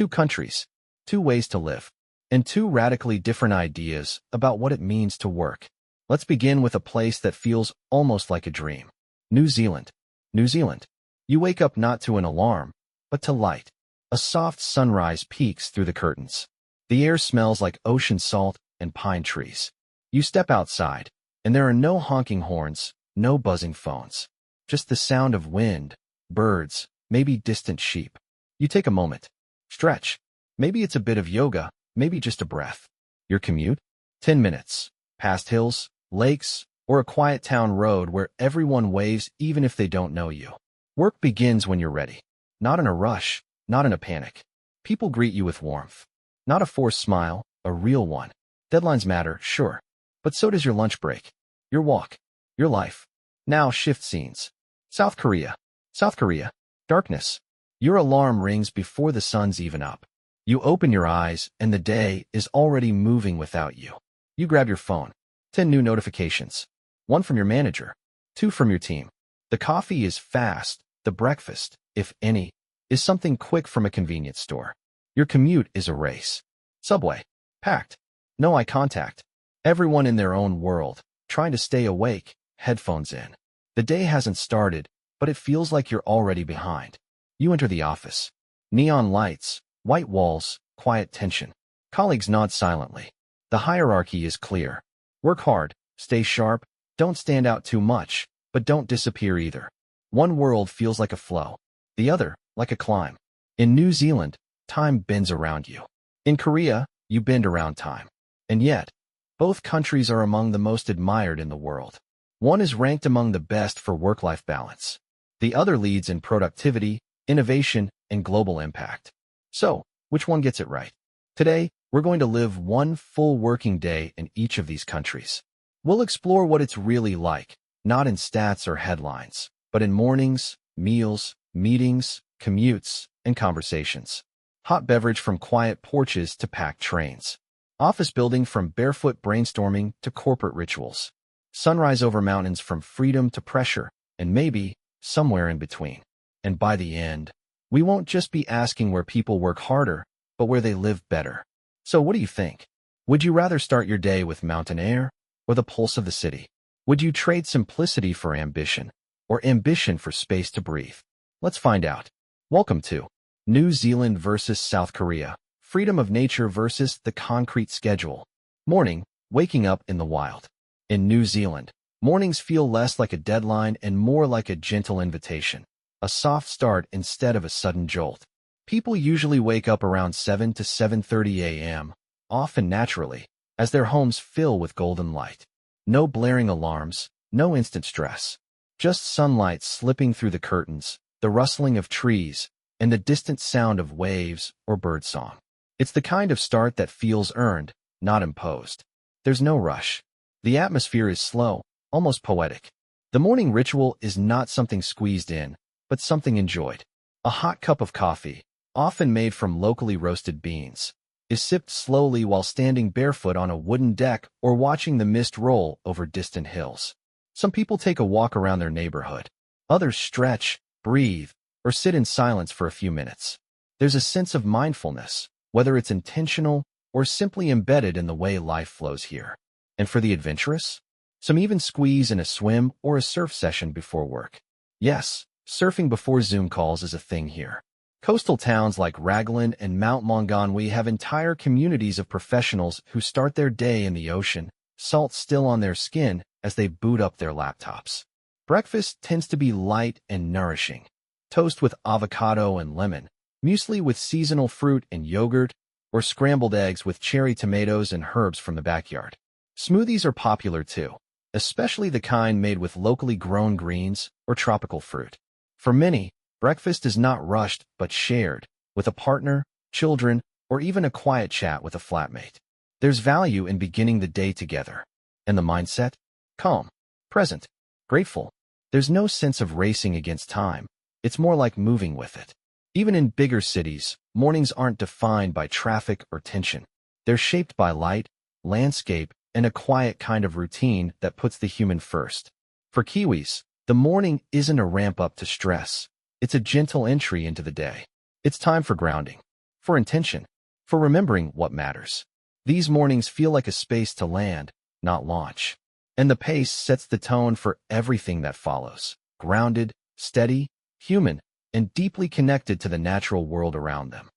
Two countries, two ways to live, and two radically different ideas about what it means to work. Let's begin with a place that feels almost like a dream. New Zealand. New Zealand. You wake up not to an alarm, but to light. A soft sunrise peeks through the curtains. The air smells like ocean salt and pine trees. You step outside, and there are no honking horns, no buzzing phones. Just the sound of wind, birds, maybe distant sheep. You take a moment. Stretch. Maybe it's a bit of yoga, maybe just a breath. Your commute? 10 minutes. Past hills, lakes, or a quiet town road where everyone waves even if they don't know you. Work begins when you're ready. Not in a rush, not in a panic. People greet you with warmth. Not a forced smile, a real one. Deadlines matter, sure. But so does your lunch break. Your walk. Your life. Now shift scenes. South Korea. South Korea. Darkness. Your alarm rings before the sun's even up. You open your eyes and the day is already moving without you. You grab your phone. 10 new notifications. 1 from your manager. 2 from your team. The coffee is fast. The breakfast, if any, is something quick from a convenience store. Your commute is a race. Subway. Packed. No eye contact. Everyone in their own world, trying to stay awake, headphones in. The day hasn't started, but it feels like you're already behind. You enter the office. Neon lights, white walls, quiet tension. Colleagues nod silently. The hierarchy is clear. Work hard, stay sharp, don't stand out too much, but don't disappear either. One world feels like a flow, the other like a climb. In New Zealand, time bends around you. In Korea, you bend around time. And yet, both countries are among the most admired in the world. One is ranked among the best for work-life balance. The other leads in productivity, innovation, and global impact. So, which one gets it right? Today, we're going to live one full working day in each of these countries. We'll explore what it's really like, not in stats or headlines, but in mornings, meals, meetings, commutes, and conversations. Hot beverage from quiet porches to packed trains. Office building from barefoot brainstorming to corporate rituals. Sunrise over mountains from freedom to pressure, and maybe somewhere in between. And by the end, we won't just be asking where people work harder, but where they live better. So what do you think? Would you rather start your day with mountain air or the pulse of the city? Would you trade simplicity for ambition or ambition for space to breathe? Let's find out. Welcome to New Zealand versus South Korea. Freedom of nature versus the concrete schedule. Morning, waking up in the wild. In New Zealand, mornings feel less like a deadline and more like a gentle invitation. A soft start instead of a sudden jolt. People usually wake up around 7 to 7:30 a.m., often naturally, as their homes fill with golden light. No blaring alarms, no instant stress. Just sunlight slipping through the curtains, the rustling of trees, and the distant sound of waves or birdsong. It's the kind of start that feels earned, not imposed. There's no rush. The atmosphere is slow, almost poetic. The morning ritual is not something squeezed in, but something enjoyed. A hot cup of coffee, often made from locally roasted beans, is sipped slowly while standing barefoot on a wooden deck or watching the mist roll over distant hills. Some people take a walk around their neighborhood. Others stretch, breathe, or sit in silence for a few minutes. There's a sense of mindfulness, whether it's intentional or simply embedded in the way life flows here. And for the adventurous, some even squeeze in a swim or a surf session before work. Yes, surfing before Zoom calls is a thing here. Coastal towns like Raglan and Mount Maunganui have entire communities of professionals who start their day in the ocean, salt still on their skin as they boot up their laptops. Breakfast tends to be light and nourishing. Toast with avocado and lemon, muesli with seasonal fruit and yogurt, or scrambled eggs with cherry tomatoes and herbs from the backyard. Smoothies are popular too, especially the kind made with locally grown greens or tropical fruit. For many, breakfast is not rushed but shared, with a partner, children, or even a quiet chat with a flatmate. There's value in beginning the day together. And the mindset? Calm, present, grateful. There's no sense of racing against time. It's more like moving with it. Even in bigger cities, mornings aren't defined by traffic or tension. They're shaped by light, landscape, and a quiet kind of routine that puts the human first. For Kiwis, the morning isn't a ramp up to stress. It's a gentle entry into the day. It's time for grounding. for intention, for remembering what matters. These mornings feel like a space to land, not launch. And the pace sets the tone for everything that follows. Grounded, steady, human, and deeply connected to the natural world around them.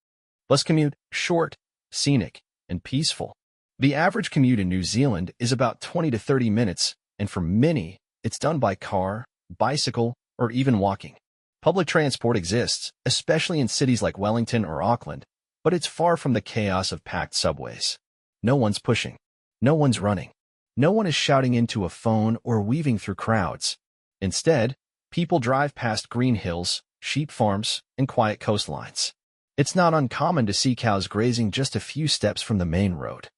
Bus commute, short, scenic, and peaceful. The average commute in New Zealand is about 20 to 30 minutes, and for many, it's done by car, bicycle, or even walking. Public transport exists, especially in cities like Wellington or Auckland, but it's far from the chaos of packed subways. No one's pushing. No one's running. No one is shouting into a phone or weaving through crowds. Instead, people drive past green hills, sheep farms, and quiet coastlines. It's not uncommon to see cows grazing just a few steps from the main road.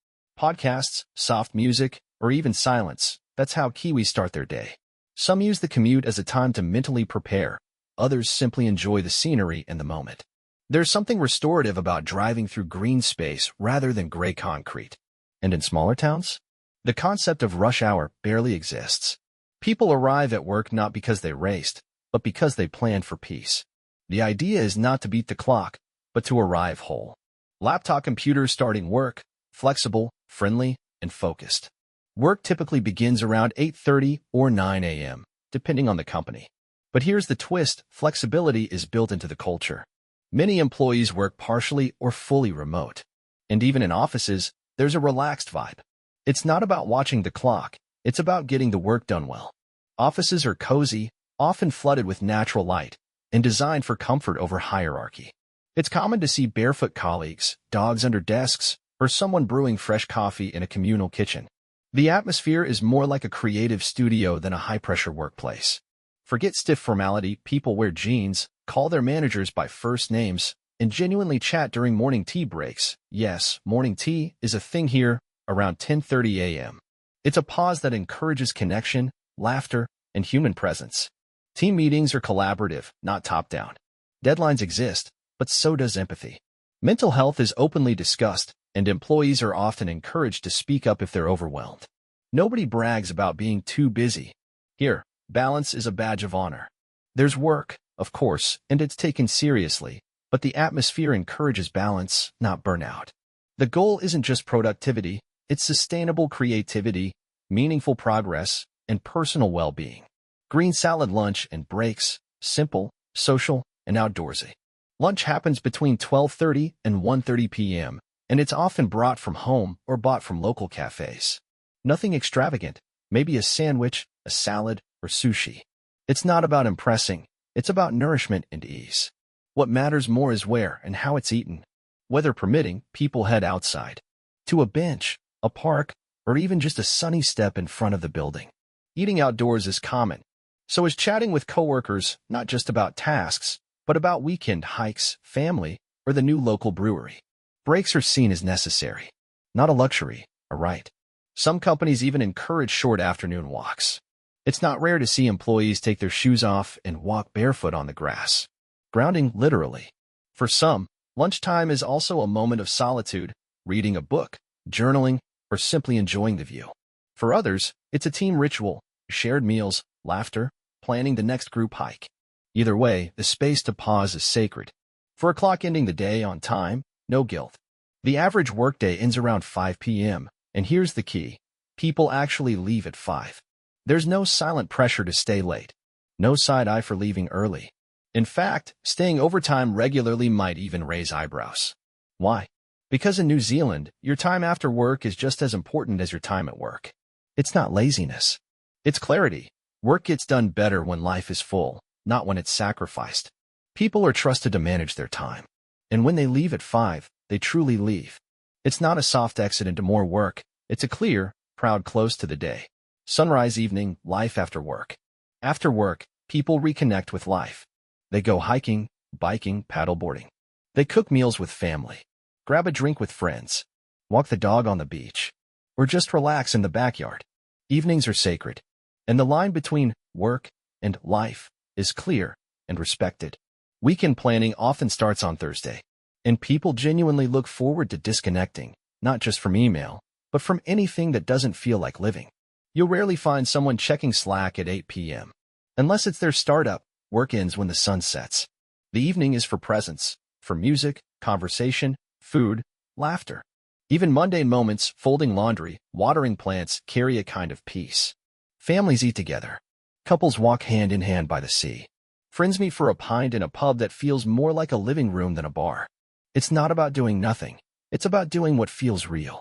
Podcasts, soft music, or even silence, that's how Kiwis start their day. Some use the commute as a time to mentally prepare. Others simply enjoy the scenery and the moment. There's something restorative about driving through green space rather than gray concrete. And in smaller towns, the concept of rush hour barely exists. People arrive at work not because they raced, but because they planned for peace. The idea is not to beat the clock, but to arrive whole. Laptop computers starting work, flexible, friendly, and focused. Work typically begins around 8:30 or 9 a.m., depending on the company. But here's the twist: flexibility is built into the culture. Many employees work partially or fully remote. And even in offices, there's a relaxed vibe. It's not about watching the clock, it's about getting the work done well. Offices are cozy, often flooded with natural light, and designed for comfort over hierarchy. It's common to see barefoot colleagues, dogs under desks, or someone brewing fresh coffee in a communal kitchen. The atmosphere is more like a creative studio than a high-pressure workplace. Forget stiff formality, people wear jeans, call their managers by first names, and genuinely chat during morning tea breaks. Yes, morning tea is a thing here around 10:30 a.m. It's a pause that encourages connection, laughter, and human presence. Team meetings are collaborative, not top-down. Deadlines exist, but so does empathy. Mental health is openly discussed, and employees are often encouraged to speak up if they're overwhelmed. Nobody brags about being too busy. Here, balance is a badge of honor. There's work, of course, and it's taken seriously, but the atmosphere encourages balance, not burnout. The goal isn't just productivity, it's sustainable creativity, meaningful progress, and personal well-being. Green salad lunch and breaks, simple, social, and outdoorsy. Lunch happens between 12:30 and 1:30 p.m., and it's often brought from home or bought from local cafes. Nothing extravagant, maybe a sandwich, a salad, or sushi. It's not about impressing, it's about nourishment and ease. What matters more is where and how it's eaten. Weather permitting, people head outside. To a bench, a park, or even just a sunny step in front of the building. Eating outdoors is common. So is chatting with coworkers, not just about tasks, but about weekend hikes, family, or the new local brewery. Breaks are seen as necessary, not a luxury, a right. Some companies even encourage short afternoon walks. It's not rare to see employees take their shoes off and walk barefoot on the grass. Grounding literally. For some, lunchtime is also a moment of solitude, reading a book, journaling, or simply enjoying the view. For others, it's a team ritual, shared meals, laughter, planning the next group hike. Either way, the space to pause is sacred. For a clock ending the day on time, no guilt. The average workday ends around 5 p.m., and here's the key. People actually leave at 5. There's no silent pressure to stay late. No side eye for leaving early. In fact, staying overtime regularly might even raise eyebrows. Why? Because in New Zealand, your time after work is just as important as your time at work. It's not laziness. It's clarity. Work gets done better when life is full, not when it's sacrificed. People are trusted to manage their time. And when they leave at 5, they truly leave. It's not a soft exit into more work. It's a clear, proud close to the day. Sunrise evening, life after work. After work, people reconnect with life. They go hiking, biking, paddleboarding. They cook meals with family. Grab a drink with friends. Walk the dog on the beach. Or just relax in the backyard. Evenings are sacred. And the line between work and life is clear and respected. Weekend planning often starts on Thursday. And people genuinely look forward to disconnecting, not just from email, but from anything that doesn't feel like living. You'll rarely find someone checking Slack at 8 p.m. Unless it's their startup, work ends when the sun sets. The evening is for presence, for music, conversation, food, laughter. Even mundane moments, folding laundry, watering plants, carry a kind of peace. Families eat together. Couples walk hand in hand by the sea. Friends meet for a pint in a pub that feels more like a living room than a bar. It's not about doing nothing. It's about doing what feels real.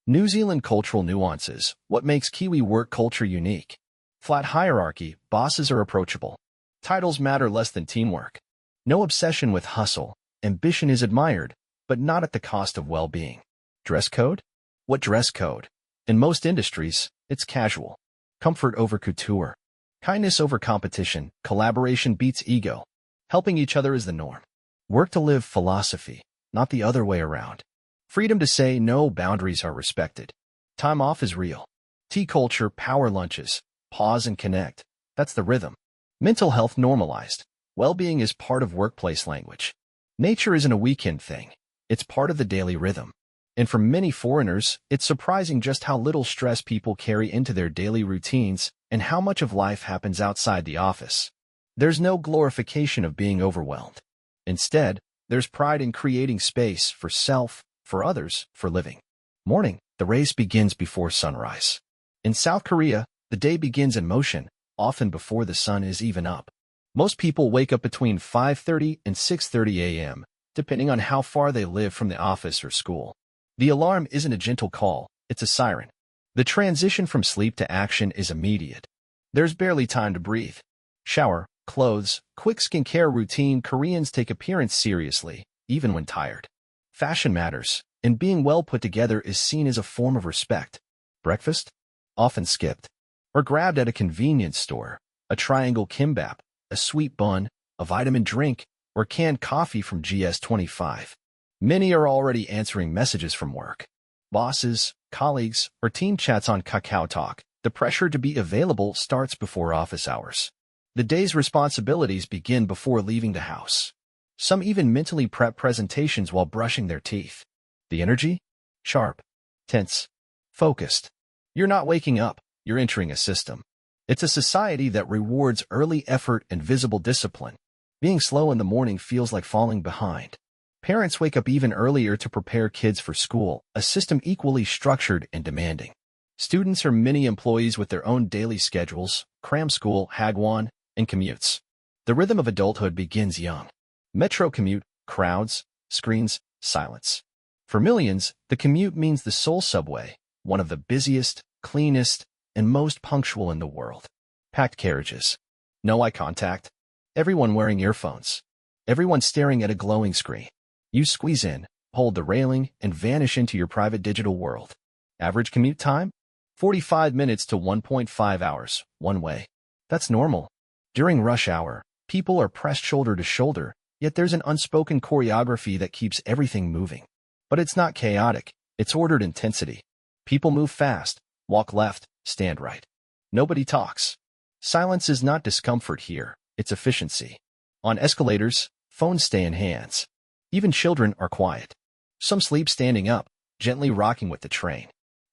New Zealand cultural nuances. What makes Kiwi work culture unique? Flat hierarchy. Bosses are approachable. Titles matter less than teamwork. No obsession with hustle. Ambition is admired, but not at the cost of well-being. Dress code? What dress code? In most industries, it's casual. Comfort over couture. Kindness over competition. Collaboration beats ego. Helping each other is the norm. Work to live philosophy, not the other way around. Freedom to say no, boundaries are respected. Time off is real. Tea culture, power lunches. Pause and connect. That's the rhythm. Mental health normalized. Well-being is part of workplace language. Nature isn't a weekend thing. It's part of the daily rhythm. And for many foreigners, it's surprising just how little stress people carry into their daily routines and how much of life happens outside the office. There's no glorification of being overwhelmed. Instead, there's pride in creating space for self, for others, for living. Morning, the race begins before sunrise. In South Korea, the day begins in motion, often before the sun is even up. Most people wake up between 5:30 and 6:30 a.m., depending on how far they live from the office or school. The alarm isn't a gentle call, it's a siren. The transition from sleep to action is immediate. There's barely time to breathe. Shower, clothes, quick skincare routine. Koreans take appearance seriously, even when tired. Fashion matters, and being well put together is seen as a form of respect. Breakfast? Often skipped. Or grabbed at a convenience store. A triangle kimbap, a sweet bun, a vitamin drink, or canned coffee from GS25. Many are already answering messages from work. Bosses, colleagues, or team chats on Kakao Talk. The pressure to be available starts before office hours. The day's responsibilities begin before leaving the house. Some even mentally prep presentations while brushing their teeth. The energy? Sharp, tense, focused. You're not waking up, you're entering a system. It's a society that rewards early effort and visible discipline. Being slow in the morning feels like falling behind. Parents wake up even earlier to prepare kids for school, a system equally structured and demanding. Students are mini employees with their own daily schedules, cram school, hagwon, and commutes. The rhythm of adulthood begins young. Metro commute, crowds, screens, silence. For millions, the commute means the Seoul subway, one of the busiest, cleanest, and most punctual in the world. Packed carriages. No eye contact. Everyone wearing earphones. Everyone staring at a glowing screen. You squeeze in, hold the railing, and vanish into your private digital world. Average commute time? 45 minutes to 1.5 hours, one way. That's normal. During rush hour, people are pressed shoulder to shoulder, yet there's an unspoken choreography that keeps everything moving. But it's not chaotic, it's ordered intensity. People move fast, walk left, stand right. Nobody talks. Silence is not discomfort here, it's efficiency. On escalators, phones stay in hands. Even children are quiet. Some sleep standing up, gently rocking with the train.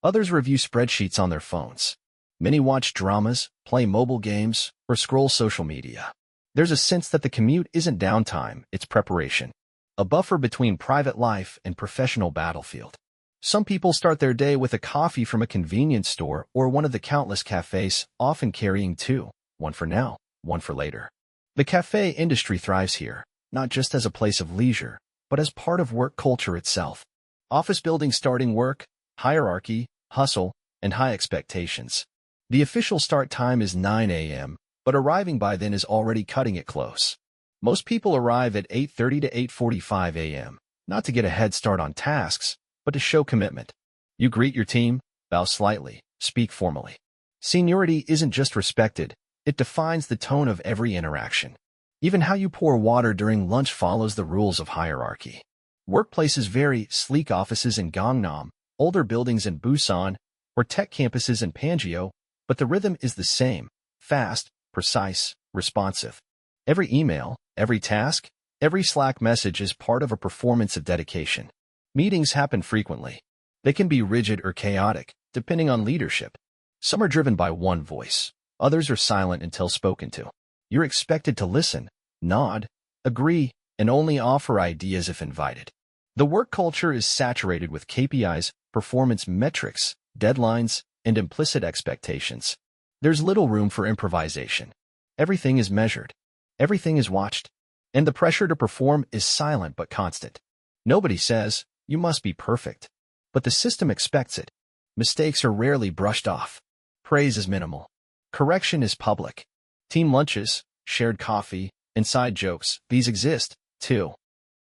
Others review spreadsheets on their phones. Many watch dramas, play mobile games, or scroll social media. There's a sense that the commute isn't downtime, it's preparation. A buffer between private life and professional battlefield. Some people start their day with a coffee from a convenience store or one of the countless cafes, often carrying two, one for now, one for later. The cafe industry thrives here, not just as a place of leisure, but as part of work culture itself. Office buildings starting work, hierarchy, hustle, and high expectations. The official start time is 9 a.m., but arriving by then is already cutting it close. Most people arrive at 8:30 to 8:45 a.m., not to get a head start on tasks, but to show commitment. You greet your team, bow slightly, speak formally. Seniority isn't just respected, it defines the tone of every interaction. Even how you pour water during lunch follows the rules of hierarchy. Workplaces vary, sleek offices in Gangnam, older buildings in Busan, or tech campuses in Pangeo, but the rhythm is the same, fast, precise, responsive. Every email, every task, every Slack message is part of a performance of dedication. Meetings happen frequently. They can be rigid or chaotic, depending on leadership. Some are driven by one voice. Others are silent until spoken to. You're expected to listen, nod, agree, and only offer ideas if invited. The work culture is saturated with KPIs, performance metrics, deadlines, and implicit expectations. There's little room for improvisation. Everything is measured. Everything is watched. And the pressure to perform is silent but constant. Nobody says, "You must be perfect." But the system expects it. Mistakes are rarely brushed off. Praise is minimal. Correction is public. Team lunches, shared coffee, inside jokes, these exist, too.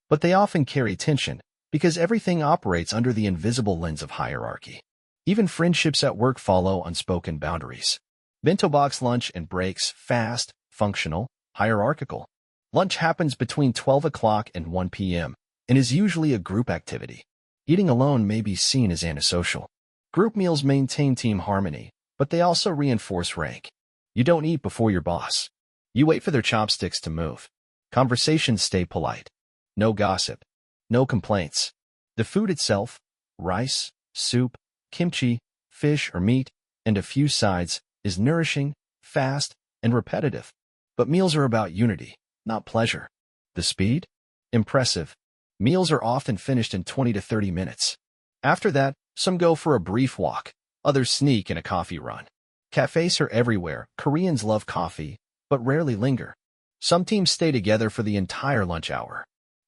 But they often carry tension, because everything operates under the invisible lens of hierarchy. Even friendships at work follow unspoken boundaries. Bento box lunch and breaks, fast, functional, hierarchical. Lunch happens between 12 o'clock and 1 p.m. and is usually a group activity. Eating alone may be seen as antisocial. Group meals maintain team harmony, but they also reinforce rank. You don't eat before your boss. You wait for their chopsticks to move. Conversations stay polite. No gossip. No complaints. The food itself, rice, soup, kimchi, fish or meat, and a few sides, is nourishing, fast, and repetitive. But meals are about unity, not pleasure. The speed? Impressive. Meals are often finished in 20 to 30 minutes. After that, some go for a brief walk. Others sneak in a coffee run. Cafes are everywhere. Koreans love coffee, but rarely linger. Some teams stay together for the entire lunch hour.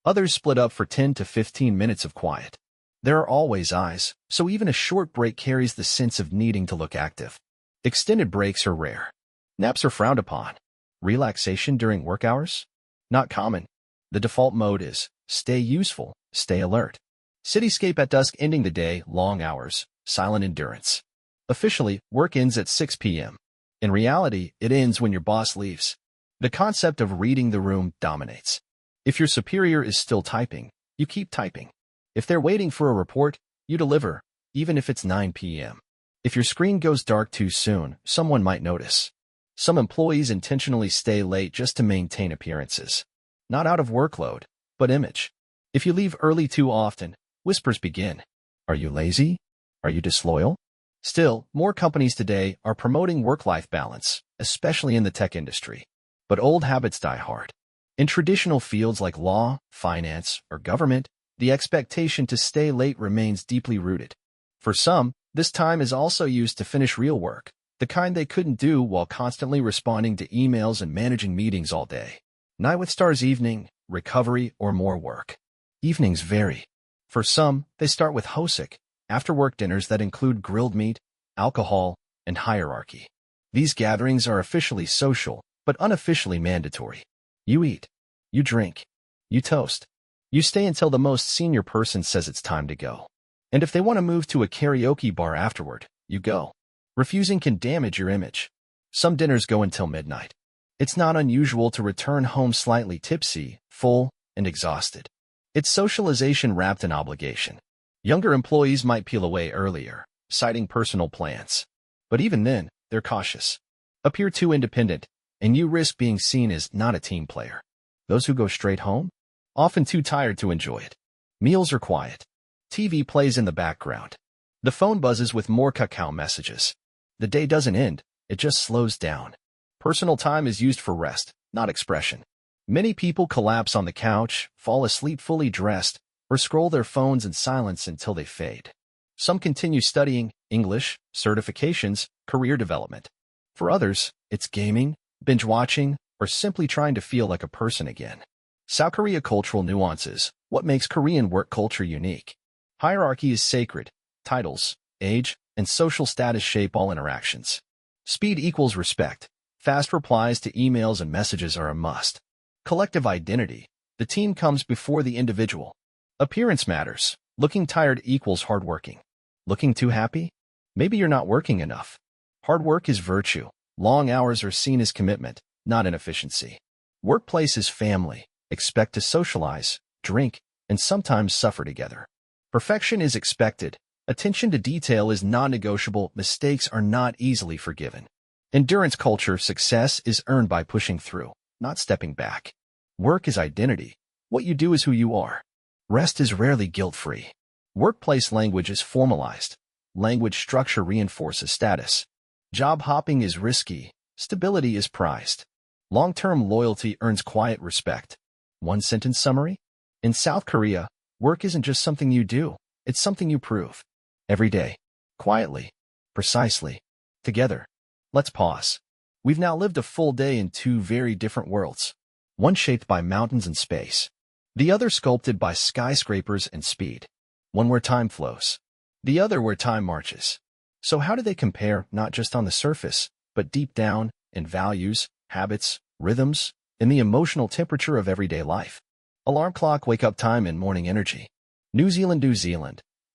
Others split up for 10 to 15 minutes of quiet. There are always eyes, so even a short break carries the sense of needing to look active. Extended breaks are rare. Naps are frowned upon. Relaxation during work hours? Not common. The default mode is stay useful, stay alert. Cityscape at dusk, ending the day, long hours, silent endurance. Officially, work ends at 6 p.m. In reality, it ends when your boss leaves. The concept of reading the room dominates. If your superior is still typing, you keep typing. If they're waiting for a report, you deliver, even if it's 9 p.m. If your screen goes dark too soon, someone might notice. Some employees intentionally stay late just to maintain appearances. Not out of workload, but image. If you leave early too often, whispers begin. Are you lazy? Are you disloyal? Still, more companies today are promoting work-life balance, especially in the tech industry. But old habits die hard. In traditional fields like law, finance, or government, the expectation to stay late remains deeply rooted. For some, this time is also used to finish real work, the kind they couldn't do while constantly responding to emails and managing meetings all day. Night with stars evening, recovery, or more work. Evenings vary. For some, they start with hosik, after-work dinners that include grilled meat, alcohol, and hierarchy. These gatherings are officially social, but unofficially mandatory. You eat. You drink. You toast. You stay until the most senior person says it's time to go. And if they want to move to a karaoke bar afterward, you go. Refusing can damage your image. Some dinners go until midnight. It's not unusual to return home slightly tipsy, full, and exhausted. It's socialization wrapped in obligation. Younger employees might peel away earlier, citing personal plans. But even then, they're cautious. Appear too independent, and you risk being seen as not a team player. Those who go straight home? Often too tired to enjoy it. Meals are quiet. TV plays in the background. The phone buzzes with more cacao messages. The day doesn't end, it just slows down. Personal time is used for rest, not expression. Many people collapse on the couch, fall asleep fully dressed, or scroll their phones in silence until they fade. Some continue studying English, certifications, career development. For others, it's gaming, binge-watching, or simply trying to feel like a person again. South Korea cultural nuances. What makes Korean work culture unique? Hierarchy is sacred. Titles, age, and social status shape all interactions. Speed equals respect. Fast replies to emails and messages are a must. Collective identity. The team comes before the individual. Appearance matters. Looking tired equals hardworking. Looking too happy? Maybe you're not working enough. Hard work is virtue. Long hours are seen as commitment, not inefficiency. Workplace is family. Expect to socialize, drink, and sometimes suffer together. Perfection is expected. Attention to detail is non-negotiable. Mistakes are not easily forgiven. Endurance culture. Success is earned by pushing through, not stepping back. Work is identity. What you do is who you are. Rest is rarely guilt-free. Workplace language is formalized. Language structure reinforces status. Job hopping is risky. Stability is prized. Long-term loyalty earns quiet respect. One-sentence summary? In South Korea, Work isn't just something you do, it's something you prove. Every day. Quietly. Precisely. Together. Let's pause. We've now lived a full day in two very different worlds. One shaped by mountains and space. The other sculpted by skyscrapers and speed. One where time flows. The other where time marches. So how do they compare, not just on the surface, but deep down, in values, habits, rhythms, in the emotional temperature of everyday life? Alarm clock wake-up time and morning energy. New Zealand,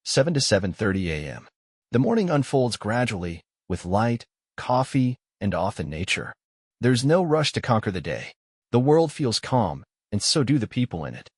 7 to 7:30 a.m. The morning unfolds gradually, with light, coffee, and often nature. There's no rush to conquer the day. The world feels calm, and so do the people in it.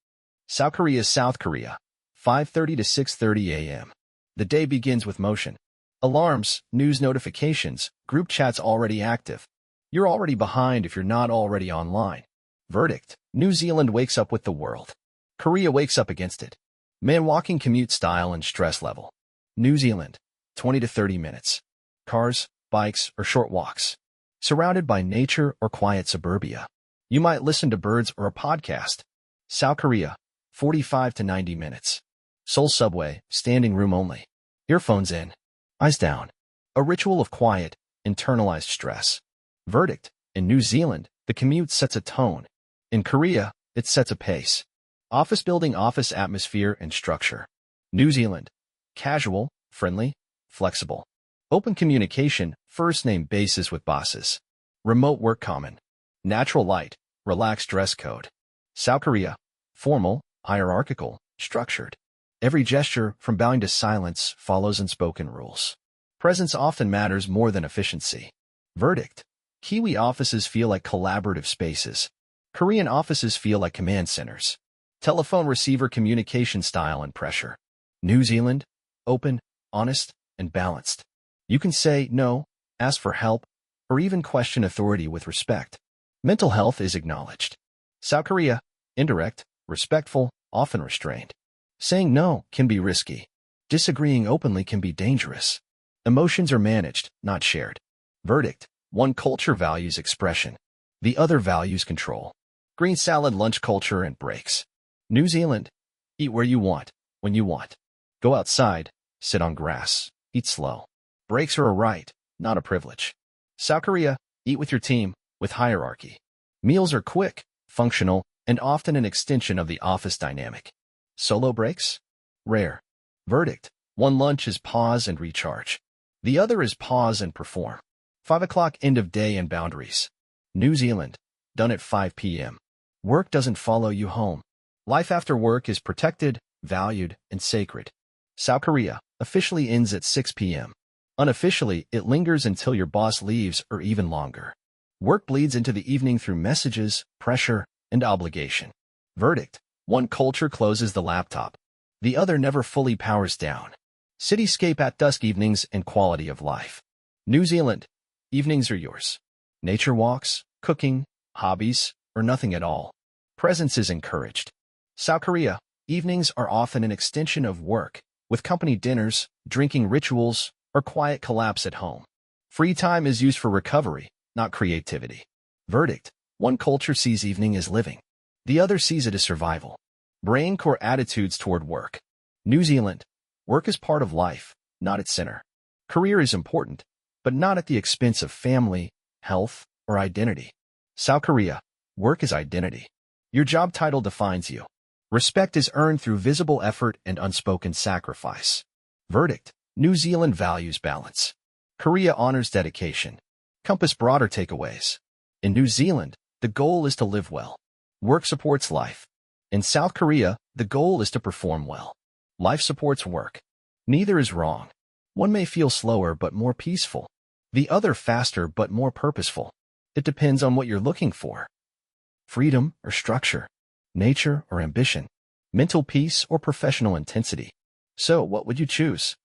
South Korea, 5:30 to 6:30 a.m. The day begins with motion. Alarms, news notifications, group chats already active. You're already behind if you're not already online. Verdict: New Zealand wakes up with the world. Korea wakes up against it. Man walking commute style and stress level. New Zealand, 20 to 30 minutes. Cars, bikes, or short walks. Surrounded by nature or quiet suburbia. You might listen to birds or a podcast. South Korea, 45 to 90 minutes. Seoul subway, standing room only. Earphones in. Eyes down. A ritual of quiet, internalized stress. Verdict: In New Zealand, the commute sets a tone. In Korea, it sets a pace. Office building, office atmosphere and structure. New Zealand: casual, friendly, flexible. Open communication, first name basis with bosses. Remote work common. Natural light, relaxed dress code. South Korea: formal, hierarchical, structured. Every gesture, from bowing to silence, follows unspoken rules. Presence often matters more than efficiency. Verdict: Kiwi offices feel like collaborative spaces. Korean offices feel like command centers. Telephone receiver communication style and pressure. New Zealand: open, honest, and balanced. You can say no, ask for help, or even question authority with respect. Mental health is acknowledged. South Korea: indirect, respectful, often restrained. Saying no can be risky. Disagreeing openly can be dangerous. Emotions are managed, not shared. Verdict: One culture values expression. The other values control. Green salad lunch culture and breaks. New Zealand: eat where you want, when you want. Go outside, sit on grass, eat slow. Breaks are a right, not a privilege. South Korea: eat with your team, with hierarchy. Meals are quick, functional, and often an extension of the office dynamic. Solo breaks? Rare. Verdict: One lunch is pause and recharge. The other is pause and perform. 5 o'clock end of day and boundaries. New Zealand: done at 5 p.m. Work doesn't follow you home. Life after work is protected, valued, and sacred. South Korea: officially ends at 6 p.m. Unofficially, it lingers until your boss leaves or even longer. Work bleeds into the evening through messages, pressure, and obligation. Verdict: One culture closes the laptop. The other never fully powers down. Cityscape at dusk, evenings and quality of life. New Zealand: evenings are yours. Nature walks, cooking, hobbies, or nothing at all. Presence is encouraged. South Korea: evenings are often an extension of work, with company dinners, drinking rituals, or quiet collapse at home. Free time is used for recovery, not creativity. Verdict: One culture sees evening as living. The other sees it as survival. Brain core attitudes toward work. New Zealand: work is part of life, not its center. Career is important, but not at the expense of family, health, or identity. South Korea: work is identity. Your job title defines you. Respect is earned through visible effort and unspoken sacrifice. Verdict: New Zealand values balance. Korea honors dedication. Compass broader takeaways. In New Zealand, the goal is to live well. Work supports life. In South Korea, the goal is to perform well. Life supports work. Neither is wrong. One may feel slower but more peaceful. The other faster but more purposeful. It depends on what you're looking for. Freedom or structure. Nature or ambition. Mental peace or professional intensity. So what would you choose?